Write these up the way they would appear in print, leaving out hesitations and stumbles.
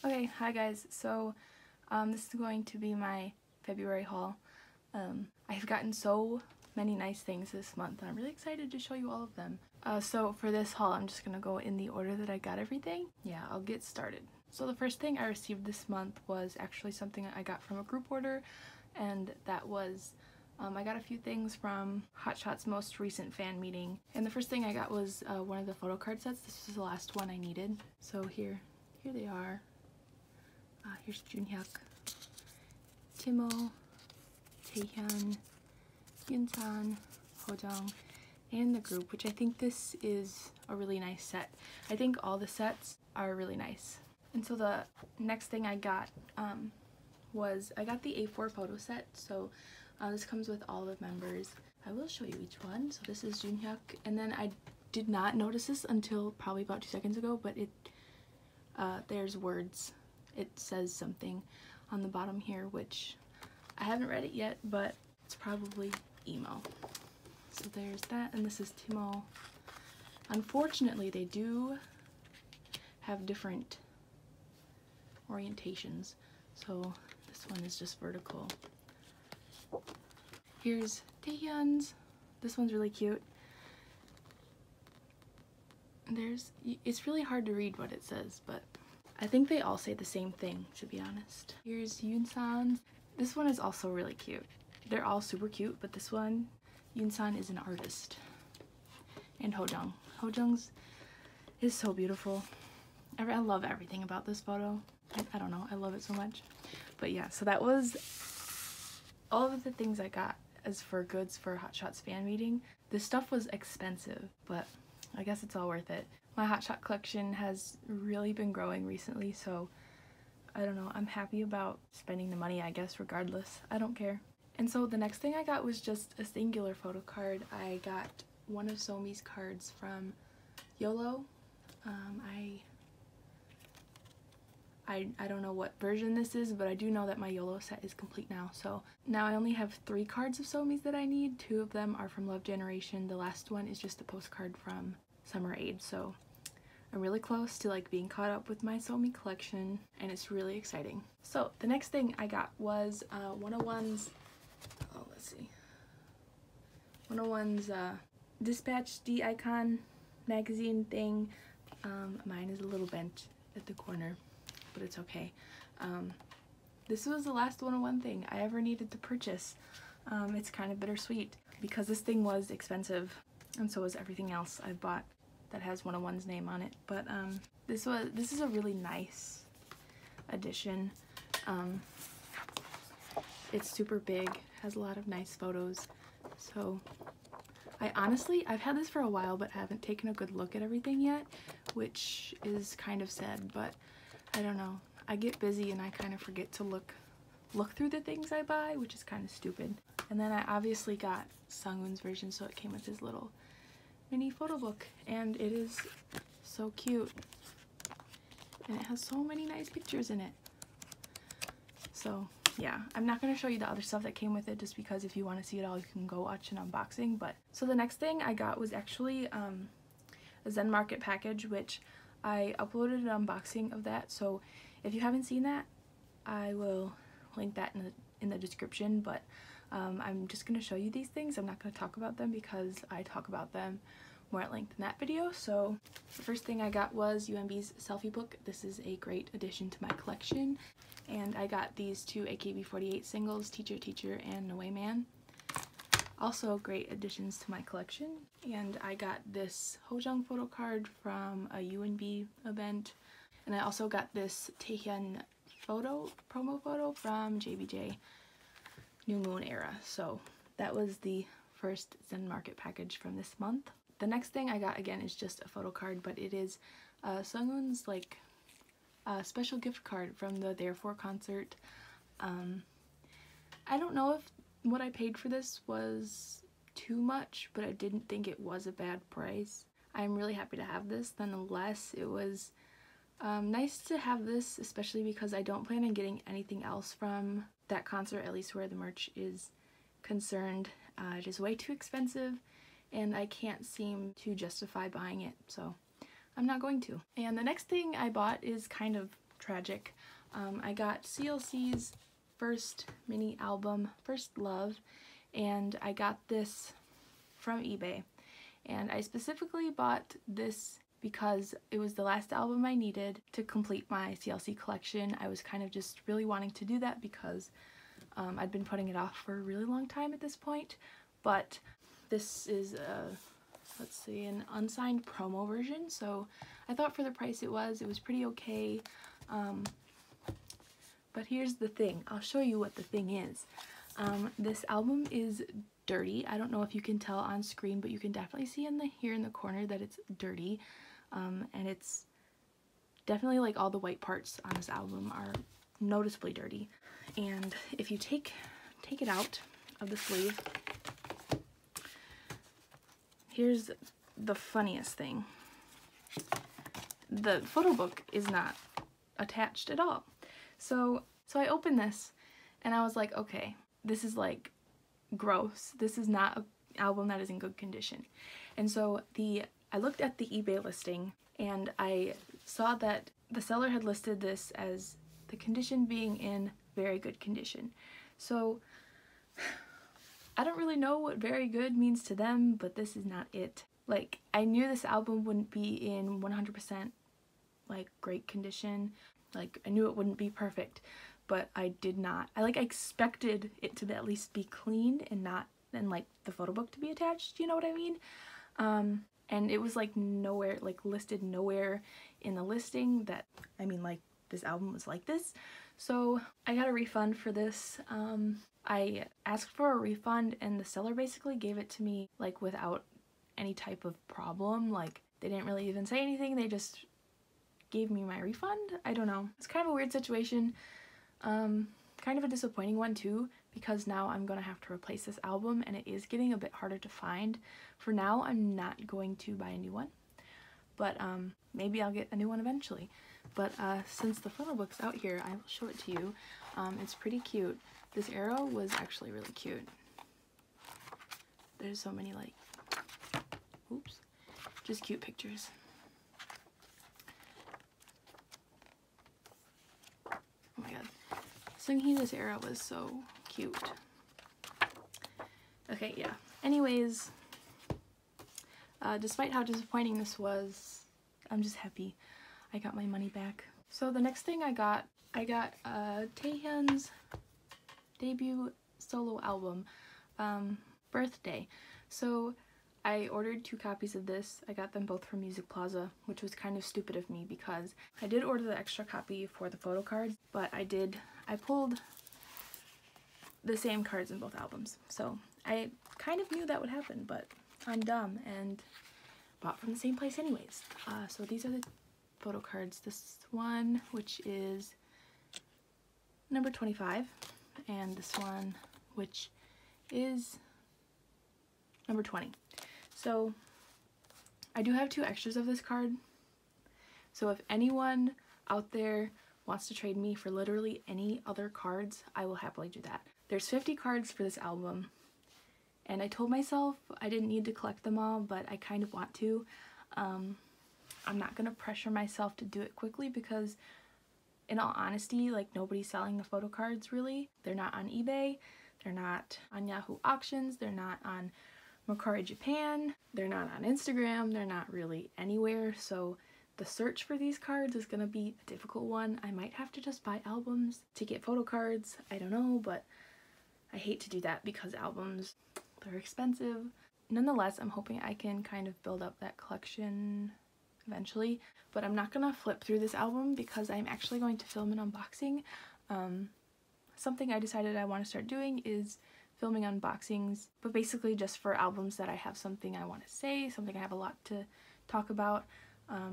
Okay, hi guys. So this is going to be my February haul. I've gotten so many nice things this month and I'm really excited to show you all of them. So for this haul, I'm just gonna go in the order that I got everything. Yeah, I'll get started. So the first thing I received this month was actually something I got from a group order, and that was I got a few things from Hotshot's most recent fan meeting. And the first thing I got was one of the photo card sets. This was the last one I needed. So here they are. Here's Junhyuk, Timo, Taehyun, Yunsan, Hojang, and the group, which I think this is a really nice set. I think all the sets are really nice. And so the next thing I got was I got the A4 photo set. So this comes with all the members. I will show you each one. So this is Junhyuk, and then I did not notice this until probably about 2 seconds ago, but there's words. It says something on the bottom here, which I haven't read it yet, but it's probably emo. So there's that, and this is Timo. Unfortunately, they do have different orientations, so this one is just vertical. Here's Taehyun's. This one's really cute. It's really hard to read what it says, but I think they all say the same thing, to be honest. Here's Yunsan's. This one is also really cute. They're all super cute, but this one, Yunsan is an artist. And Hojang. Hojang's is so beautiful. I love everything about this photo. I don't know, I love it so much. But yeah, so that was all of the things I got as for goods for Hotshot's fan meeting. This stuff was expensive, but I guess it's all worth it. My Hotshot collection has really been growing recently, so I don't know, I'm happy about spending the money, I guess, regardless. I don't care. And so the next thing I got was just a singular photo card. I got one of Somi's cards from YOLO. I don't know what version this is, but I do know that my YOLO set is complete now. So now I only have 3 cards of Somi's that I need. 2 of them are from Love Generation. The last one is just a postcard from Summer Aid. So I'm really close to being caught up with my Somi collection, and it's really exciting. So the next thing I got was 101's, oh let's see, 101's Dispatch D-Icon magazine thing. Mine is a little bent at the corner, but it's okay. This was the last 101 thing I ever needed to purchase. It's kind of bittersweet because this thing was expensive, and so was everything else I've bought that has 101's name on it. But this is a really nice edition. It's super big, has a lot of nice photos. So I've had this for a while, but haven't taken a good look at everything yet, which is kind of sad, but I don't know. I get busy and I kind of forget to look through the things I buy, which is kind of stupid. And then I obviously got Sungwoon's version, so it came with his little mini photo book, and it is so cute. And it has so many nice pictures in it. So yeah, I'm not going to show you the other stuff that came with it just because if you want to see it all, you can go watch an unboxing. But so the next thing I got was actually a Zen Market package, which I uploaded an unboxing of that. So if you haven't seen that, I will link that in the description. But I'm just going to show you these things. I'm not going to talk about them because I talk about them more at length in that video. So the first thing I got was UMB's selfie book. This is a great addition to my collection. And I got these 2 AKB48 singles, Teacher Teacher and No Way Man. Also great additions to my collection. And I got this Hojang photo card from a UNB event. And I also got this Taehyun promo photo from JBJ New Moon Era. So that was the first Zen Market package from this month. The next thing I got, again, is just a photo card, but it is Sungwoon's special gift card from the Therefore concert. I don't know if what I paid for this was too much, but I didn't think it was a bad price. I'm really happy to have this. Nonetheless, it was nice to have this, especially because I don't plan on getting anything else from that concert, at least where the merch is concerned. It is way too expensive, and I can't seem to justify buying it, so I'm not going to. And the next thing I bought is kind of tragic. I got CLC's first mini album, First Love, and I got this from eBay. And I specifically bought this because it was the last album I needed to complete my CLC collection. I was kind of just really wanting to do that because I'd been putting it off for a really long time at this point. But this is let's see, an unsigned promo version, so I thought for the price it was pretty okay. But here's the thing. I'll show you what the thing is. This album is dirty. I don't know if you can tell on screen, but you can definitely see here in the corner that it's dirty. And it's definitely, like, all the white parts on this album are noticeably dirty. And if you take it out of the sleeve, here's the funniest thing. The photo book is not attached at all. So I opened this and I was like, okay, this is like gross. This is not an album that is in good condition. And so I looked at the eBay listing and I saw that the seller had listed this as the condition being in very good condition. So I don't really know what very good means to them, but this is not it. Like, I knew this album wouldn't be in 100% like great condition. Like, I knew it wouldn't be perfect, but I did not. I expected it to at least be clean and not, and like the photo book to be attached, you know what I mean? And it was like nowhere, like listed nowhere in the listing that, I mean, like this album was like this. So I got a refund for this. I asked for a refund and the seller basically gave it to me like without any type of problem. Like, they didn't really even say anything, they just gave me my refund. I don't know. It's kind of a weird situation. Kind of a disappointing one too, because now I'm gonna have to replace this album and it is getting a bit harder to find. For now, I'm not going to buy a new one, but maybe I'll get a new one eventually. But since the photo book's out here, I will show it to you. It's pretty cute. This arrow was actually really cute. There's so many, like, oops, just cute pictures. Oh my god. Seunghee's this arrow was so cute. Okay, yeah. Anyways, despite how disappointing this was, I'm just happy I got my money back. So the next thing I got Taehyun's debut solo album, Birthday. So I ordered 2 copies of this. I got them both from Music Plaza, which was kind of stupid of me because I did order the extra copy for the photo cards, but I pulled the same cards in both albums. So I kind of knew that would happen, but I'm dumb and bought from the same place anyways. So these are the photo cards. This one, which is number 25, and this one, which is number 20. So I do have 2 extras of this card. So if anyone out there wants to trade me for literally any other cards, I will happily do that. There's 50 cards for this album, and I told myself I didn't need to collect them all, but I kind of want to. I'm not gonna pressure myself to do it quickly because, in all honesty, like, nobody's selling the photo cards really. They're not on eBay, they're not on Yahoo Auctions, they're not on Mercari Japan, they're not on Instagram, they're not really anywhere. So the search for these cards is gonna be a difficult one. I might have to just buy albums to get photo cards, I don't know, but I hate to do that because albums, they're expensive. Nonetheless, I'm hoping I can kind of build up that collection eventually, but I'm not gonna flip through this album because I'm actually going to film an unboxing. Something I decided I want to start doing is filming unboxings, but basically just for albums that I have something I want to say, something I have a lot to talk about,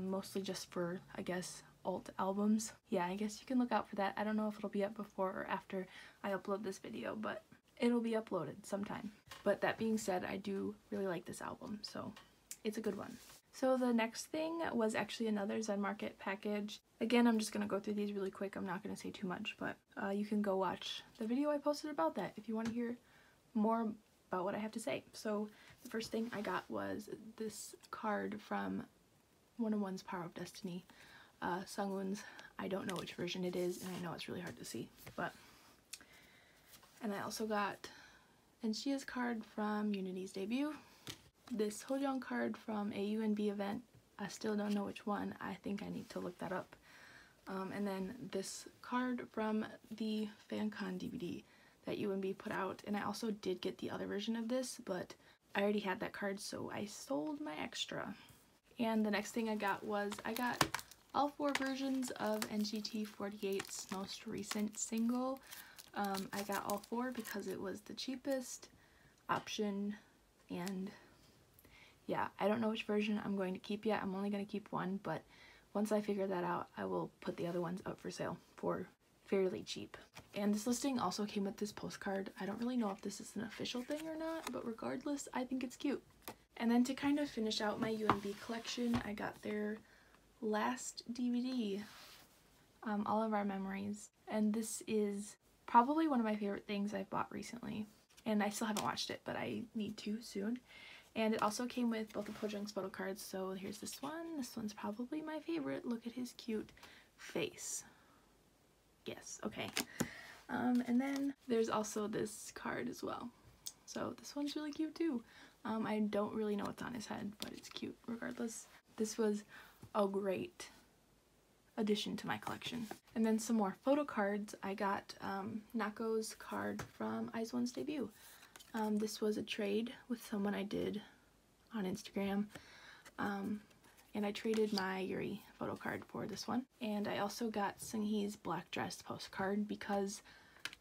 mostly just for, I guess, alt albums. Yeah, I guess you can look out for that. I don't know if it'll be up before or after I upload this video, but it'll be uploaded sometime. But that being said, I do really like this album, so it's a good one. So the next thing was actually another Zen Market package. Again, I'm just going to go through these really quick. I'm not going to say too much, but you can go watch the video I posted about that if you want to hear more about what I have to say. So the first thing I got was this card from One's Power of Destiny, Sungwoon's I don't know which version it is, and I know it's really hard to see, but. And I also got Enshia's card from Unity's debut, this Hojong card from a UNB event. I still don't know which one. I think I need to look that up. And then this card from the FanCon DVD that UNB put out, and I also did get the other version of this, but I already had that card, so I sold my extra. And the next thing I got was I got all 4 versions of NGT48's most recent single. I got all 4 because it was the cheapest option, and yeah, I don't know which version I'm going to keep yet. I'm only going to keep one, but once I figure that out, I will put the other ones up for sale for fairly cheap. And this listing also came with this postcard. I don't really know if this is an official thing or not, but regardless, I think it's cute. And then to kind of finish out my UNB collection, I got their last DVD, All of Our Memories. And this is probably one of my favorite things I've bought recently. And I still haven't watched it, but I need to soon. And it also came with both of Hojong's photo cards, so here's this one. This one's probably my favorite. Look at his cute face. Yes, okay. And then there's also this card as well. So this one's really cute too. I don't really know what's on his head, but it's cute regardless. This was a great addition to my collection. And then some more photo cards. I got Nako's card from IZ*ONE's debut. This was a trade with someone I did on Instagram, and I traded my Yuri photo card for this one. And I also got Seunghee's black dress postcard because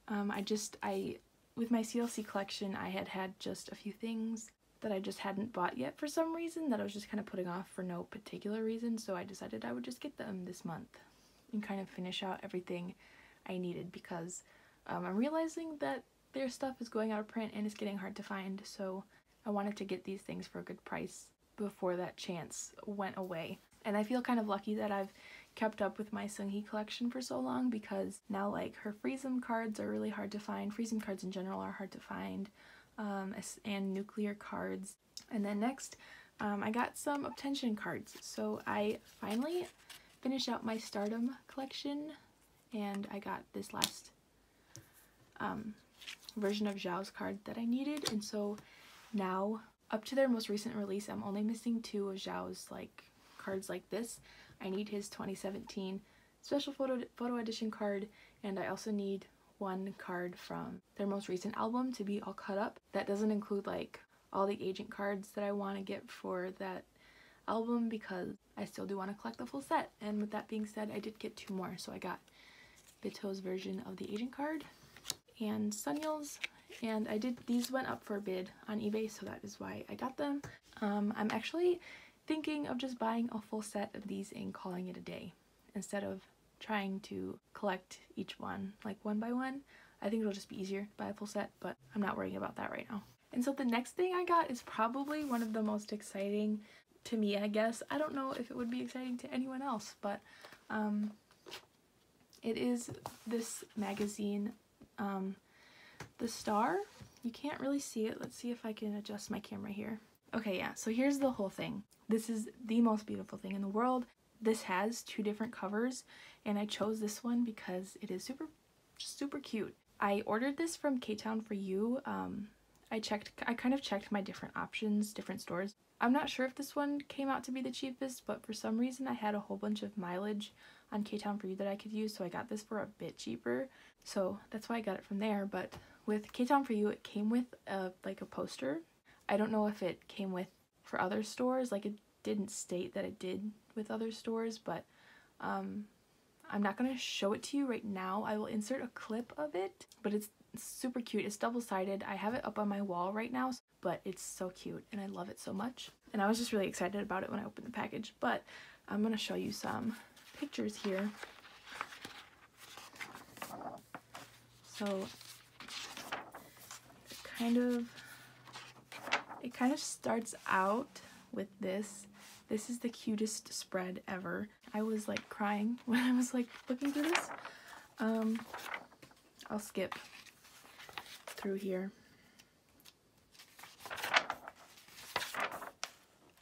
with my CLC collection, I had just a few things that I just hadn't bought yet for some reason that I was just kind of putting off for no particular reason, so I decided I would just get them this month and kind of finish out everything I needed, because I'm realizing that their stuff is going out of print and it's getting hard to find, so I wanted to get these things for a good price before that chance went away. And I feel kind of lucky that I've kept up with my Seunghee collection for so long, because now like her Friesem cards are really hard to find. Friesem cards in general are hard to find, and nuclear cards. And then next I got some Obtention cards. So I finally finished out my Stardom collection, and I got this last version of Zhao's card that I needed, and so now up to their most recent release I'm only missing 2 of Zhao's like cards like this. I need his 2017 special photo edition card, and I also need 1 card from their most recent album to be all cut up. That doesn't include like all the agent cards that I want to get for that album, because I still do want to collect the full set. And with that being said, I did get 2 more. So I got Bito's version of the agent card and Sunyeol's, and these went up for a bid on eBay, so that is why I got them. I'm actually thinking of just buying a full set of these and calling it a day instead of trying to collect each one like one by one. I think it'll just be easier to buy a full set, but I'm not worrying about that right now. And so the next thing I got is probably one of the most exciting to me, I guess. I don't know if it would be exciting to anyone else, but it is this magazine, The Star. You can't really see it. Let's see if I can adjust my camera here. Okay, yeah, so here's the whole thing. This is the most beautiful thing in the world. This has 2 different covers, and I chose this one because it is super cute. I ordered this from K-Town for You. I kind of checked my different options, different stores. I'm not sure if this one came out to be the cheapest, but for some reason I had a whole bunch of mileage on K-Town for You that I could use, so I got this for a bit cheaper. So that's why I got it from there. But with K-Town for You, it came with like a poster. I don't know if it came with for other stores. Like, it didn't state that it did with other stores, but I'm not going to show it to you right now. I will insert a clip of it, but it's super cute. It's double-sided. I have it up on my wall right now, but it's so cute and I love it so much. And I was just really excited about it when I opened the package, but I'm going to show you some pictures here. So it kind of starts out with this. This is the cutest spread ever. I was like crying when I was like looking through this. I'll skip through here.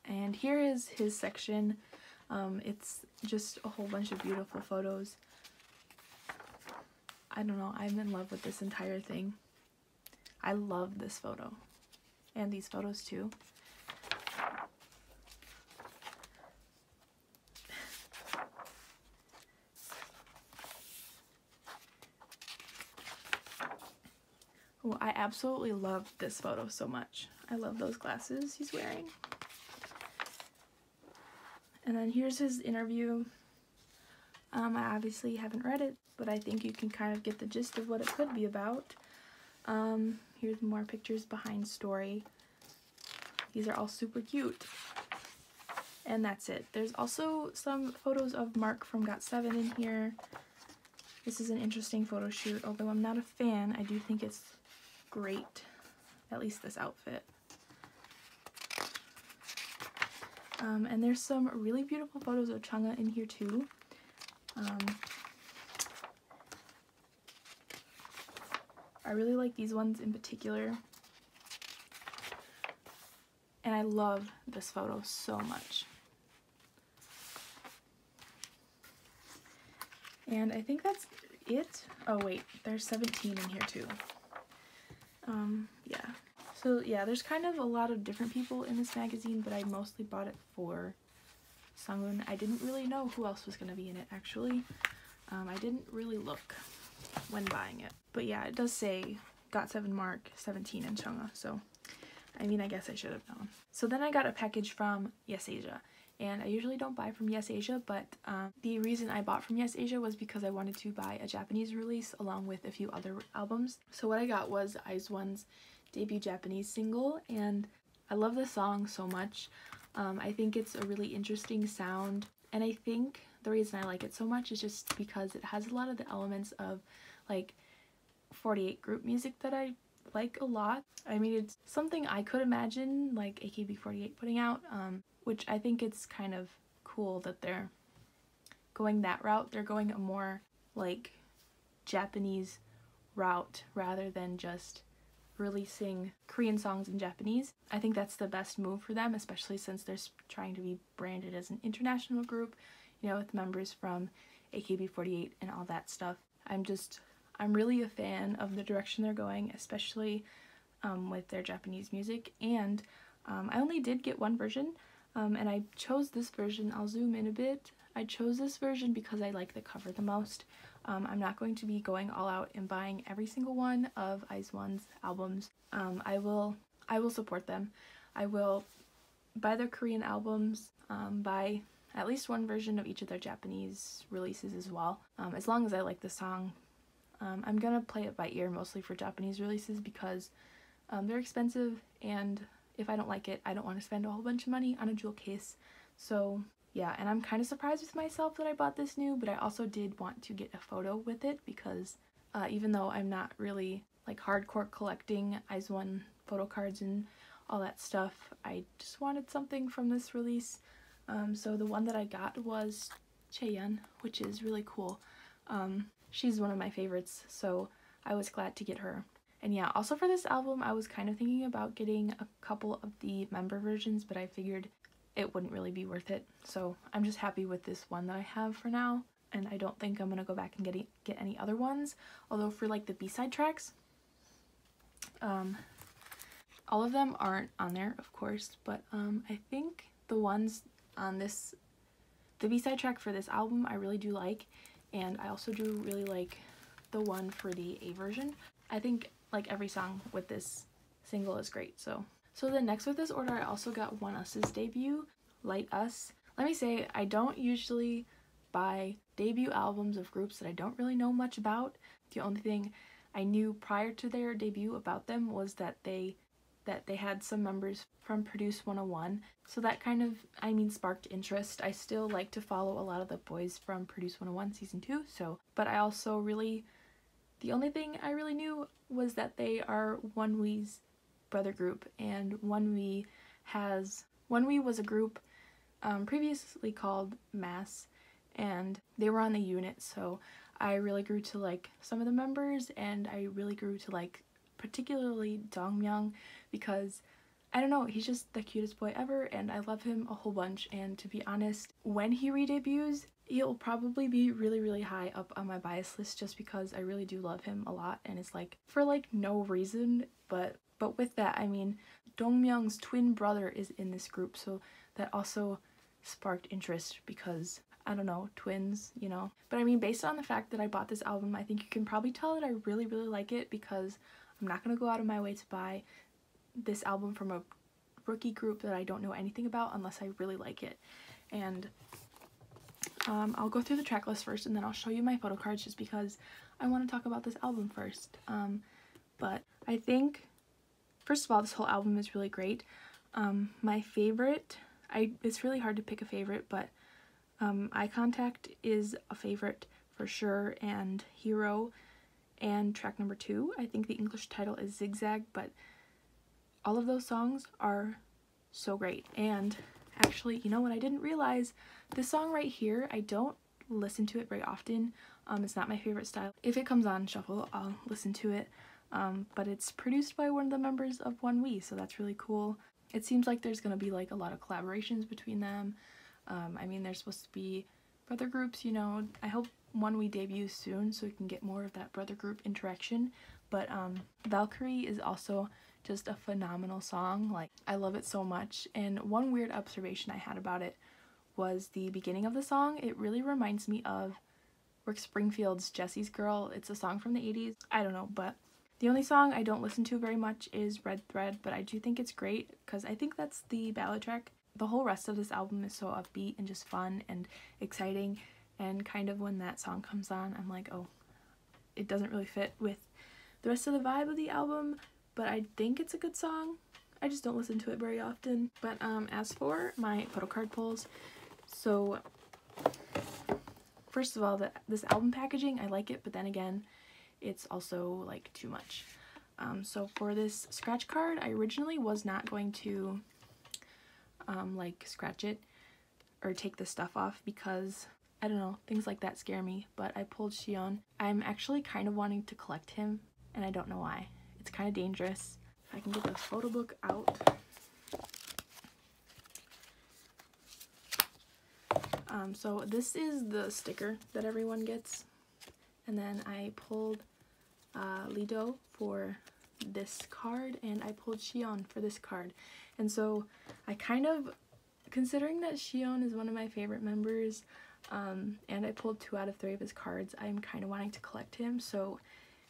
And here is his section. It's just a whole bunch of beautiful photos I don't know, I'm in love with this entire thing. I love this photo. And these photos too. Oh, I absolutely love this photo so much. I love those glasses he's wearing. And then here's his interview. I obviously haven't read it, but I think you can kind of get the gist of what it could be about. Here's more pictures behind story. These are all super cute. And that's it. There's also some photos of Mark from GOT7 in here. This is an interesting photo shoot, although I'm not a fan. I do think it's great, at least this outfit. And there's some really beautiful photos of Chungha in here too. I really like these ones in particular. And I love this photo so much. And I think that's it. Oh wait, there's 17 in here too. Yeah. So yeah, there's kind of a lot of different people in this magazine, but I mostly bought it for Sungwoon. I didn't really know who else was going to be in it, actually. I didn't really look when buying it. But yeah, it does say GOT7 Mark, 17, and Chungha, so I mean, I guess I should have known. So then I got a package from Yes Asia, and I usually don't buy from Yes Asia, but the reason I bought from Yes Asia was because I wanted to buy a Japanese release along with a few other albums. So what I got was IZ*ONE's debut Japanese single, and I love the song so much. I think it's a really interesting sound, and I think the reason I like it so much is just because it has a lot of the elements of like 48 group music that I like a lot. I mean, it's something I could imagine like AKB48 putting out, which I think it's kind of cool that they're going that route. They're going a more like Japanese route rather than just releasing Korean songs in Japanese. I think that's the best move for them, especially since they're trying to be branded as an international group, you know, with members from AKB48 and all that stuff. I'm really a fan of the direction they're going, especially with their Japanese music. And I only did get one version, and I chose this version. I'll zoom in a bit. I chose this version because I like the cover the most. I'm not going to be going all out and buying every single one of IZ*ONE's albums. I will support them. I will buy their Korean albums, buy at least one version of each of their Japanese releases as well, as long as I like the song. I'm gonna play it by ear mostly for Japanese releases because they're expensive, and if I don't like it, I don't want to spend a whole bunch of money on a jewel case. So yeah, and I'm kind of surprised with myself that I bought this new, but I also did want to get a photo with it because even though I'm not really like hardcore collecting IZ*ONE photo cards and all that stuff, I just wanted something from this release. So the one that I got was Chaeyeon, which is really cool. She's one of my favorites, so I was glad to get her. And yeah, also for this album, I was kind of thinking about getting a couple of the member versions, but I figured it wouldn't really be worth it. So I'm just happy with this one that I have for now, and I don't think I'm gonna go back and get any other ones. Although for like the B-side tracks, all of them aren't on there, of course, but I think the ones on the B-side track for this album I really do like, and I also do really like the one for the A version. I think like every song with this single is great. So then next with this order, I also got Oneus's debut, Light Us. Let me say, I don't usually buy debut albums of groups that I don't really know much about. The only thing I knew prior to their debut about them was that they had some members from Produce 101, so that kind of, I mean, sparked interest. I still like to follow a lot of the boys from Produce 101 season 2, but I also really, the only thing I really knew was that they are Onewe's brother group, and Onewe was a group previously called Mass, and they were on the unit, so I really grew to like some of the members, and I really grew to like particularly Dongmyoung because I don't know, he's just the cutest boy ever, and I love him a whole bunch. And to be honest, when he re-debuts, he'll probably be really, really high up on my bias list just because I really do love him a lot, and it's like for like no reason, but with that, I mean, Dongmyoung's twin brother is in this group, so that also sparked interest because, I don't know, twins, you know. But I mean, based on the fact that I bought this album, I think you can probably tell that I really, really like it, because I'm not gonna go out of my way to buy this album from a rookie group that I don't know anything about unless I really like it. And I'll go through the track list first, and then I'll show you my photo cards just because I want to talk about this album first. But I think, first of all, this whole album is really great. My favorite, it's really hard to pick a favorite, but Eye Contact is a favorite for sure, and Hero, and track number 2. I think the English title is Zigzag, but all of those songs are so great. And actually, you know what I didn't realize? This song right here, I don't listen to it very often. It's not my favorite style. If it comes on shuffle, I'll listen to it. But it's produced by one of the members of Oneus, so that's really cool. It seems like there's gonna be like a lot of collaborations between them. I mean, they're supposed to be brother groups, you know. I hope Oneus debuts soon so we can get more of that brother group interaction. But Valkyrie is also just a phenomenal song. Like, I love it so much. And one weird observation I had about it was the beginning of the song. It really reminds me of Rick Springfield's Jessie's Girl. It's a song from the 80s. I don't know, but the only song I don't listen to very much is Red Thread, but I do think it's great because I think that's the ballad track. The whole rest of this album is so upbeat and just fun and exciting, and kind of when that song comes on, I'm like, oh, it doesn't really fit with the rest of the vibe of the album, but I think it's a good song. I just don't listen to it very often. But as for my photo card pulls, so first of all, this album packaging, I like it, but then again, it's also like too much. So for this scratch card, I originally was not going to like scratch it or take the stuff off because, I don't know, things like that scare me, but I pulled Xion. I'm actually kind of wanting to collect him, and I don't know why. It's kind of dangerous. If I can get the photo book out. So this is the sticker that everyone gets, and then I pulled Lido for this card, and I pulled Xion for this card. And so I kind of, considering that Xion is one of my favorite members, and I pulled 2 out of 3 of his cards, I'm kind of wanting to collect him. So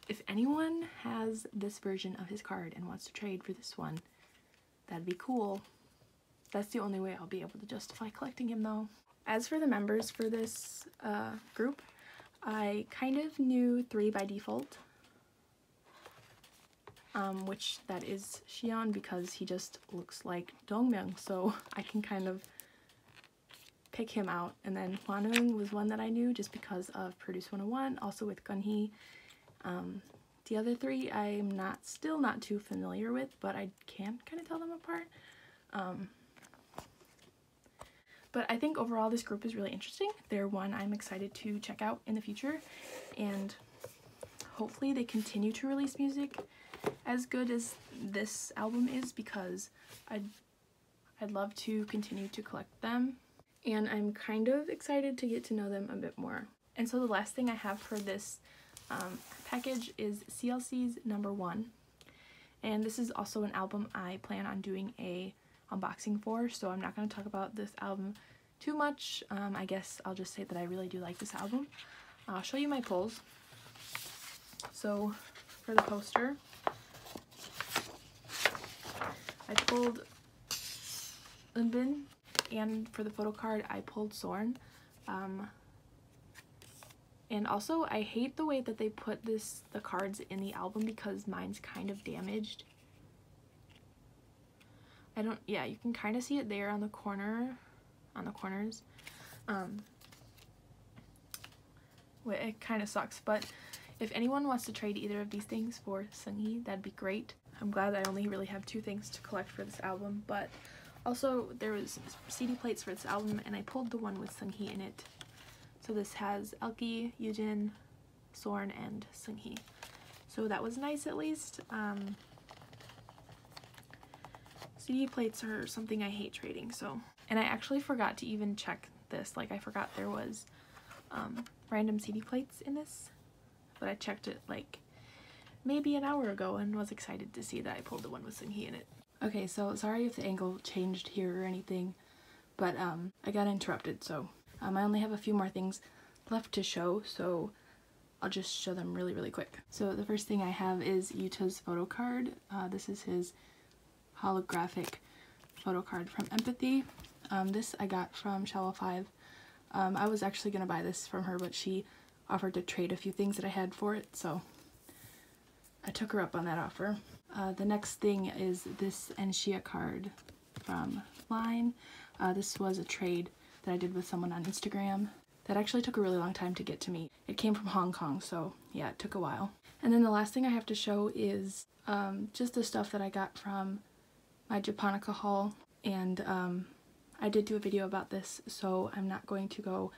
if anyone has this version of his card and wants to trade for this one, that'd be cool. That's the only way I'll be able to justify collecting him though. As for the members for this group, I kind of knew 3 by default, which that is Xion because he just looks like Dongmyoung, so I can kind of pick him out. And then Hwanwoong was one that I knew just because of Produce 101, also with Gunhee. The other 3 I'm still not too familiar with, but I can kind of tell them apart. But I think overall this group is really interesting. They're one I'm excited to check out in the future, and hopefully they continue to release music as good as this album is, because I'd love to continue to collect them, and I'm kind of excited to get to know them a bit more. And so the last thing I have for this package is CLC's number 1, and this is also an album I plan on doing a unboxing for, so I'm not going to talk about this album too much. I guess I'll just say that I really do like this album. I'll show you my pulls. So for the poster, I pulled Eunbin, and for the photo card I pulled Sorn. And also I hate the way that they put the cards in the album because mine's kind of damaged. Yeah, you can kind of see it there on the corners. It kind of sucks, but if anyone wants to trade either of these things for Seunghee, that'd be great. I'm glad I only really have 2 things to collect for this album, but also there was CD plates for this album, and I pulled the one with Seunghee in it. So this has Elki, Yujin, Sorn, and Seunghee. So that was nice at least. So CD plates are something I hate trading, so. And I actually forgot to even check this. Like, I forgot there was random CD plates in this, but I checked it like maybe an hour ago and was excited to see that I pulled the one with Seunghi in it. Okay, so sorry if the angle changed here or anything, but I got interrupted, so I only have a few more things left to show, so I'll just show them really, really quick. So the first thing I have is Yuta's photo card. This is his holographic photo card from Empathy. This I got from Shallow 5. I was actually going to buy this from her, but she offered to trade a few things that I had for it, so I took her up on that offer. The next thing is this Enshia card from Line. This was a trade that I did with someone on Instagram. That actually took a really long time to get to me. It came from Hong Kong, so yeah, it took a while. And then the last thing I have to show is just the stuff that I got from my Japonica haul. And I did do a video about this, so I'm not going to go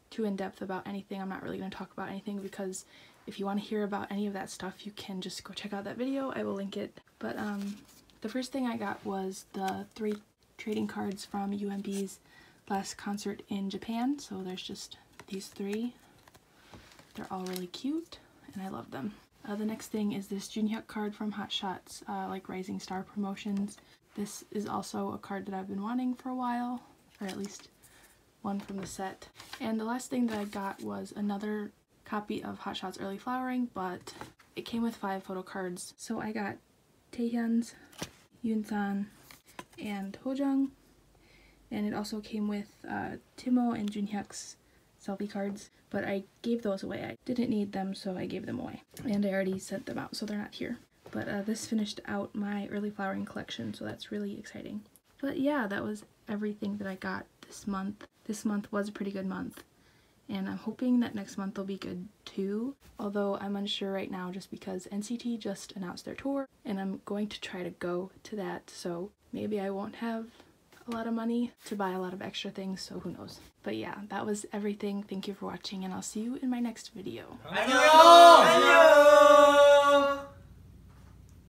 too in-depth about anything. I'm not really going to talk about anything, because if you want to hear about any of that stuff, you can just go check out that video. I will link it. But the first thing I got was the 3 trading cards from UMB's last concert in Japan. So there's just these 3. They're all really cute and I love them. The next thing is this Junhyuk card from Hotshot's like Rising Star promotions. This is also a card that I've been wanting for a while, or at least one from the set. And the last thing that I got was another copy of Hotshot's Early Flowering, but it came with 5 photo cards. So I got Taehyun's, Yoonsan, and Hojung. And it also came with Timo and Junhyuk's selfie cards, but I gave those away. I didn't need them, so I gave them away. And I already sent them out, so they're not here. But this finished out my early flowering collection, so that's really exciting. But yeah, that was everything that I got this month. This month was a pretty good month, and I'm hoping that next month will be good too. Although I'm unsure right now just because NCT just announced their tour, and I'm going to try to go to that, so maybe I won't have a lot of money to buy a lot of extra things, so who knows. But yeah, that was everything. Thank you for watching, and I'll see you in my next video. 안녕! 안녕!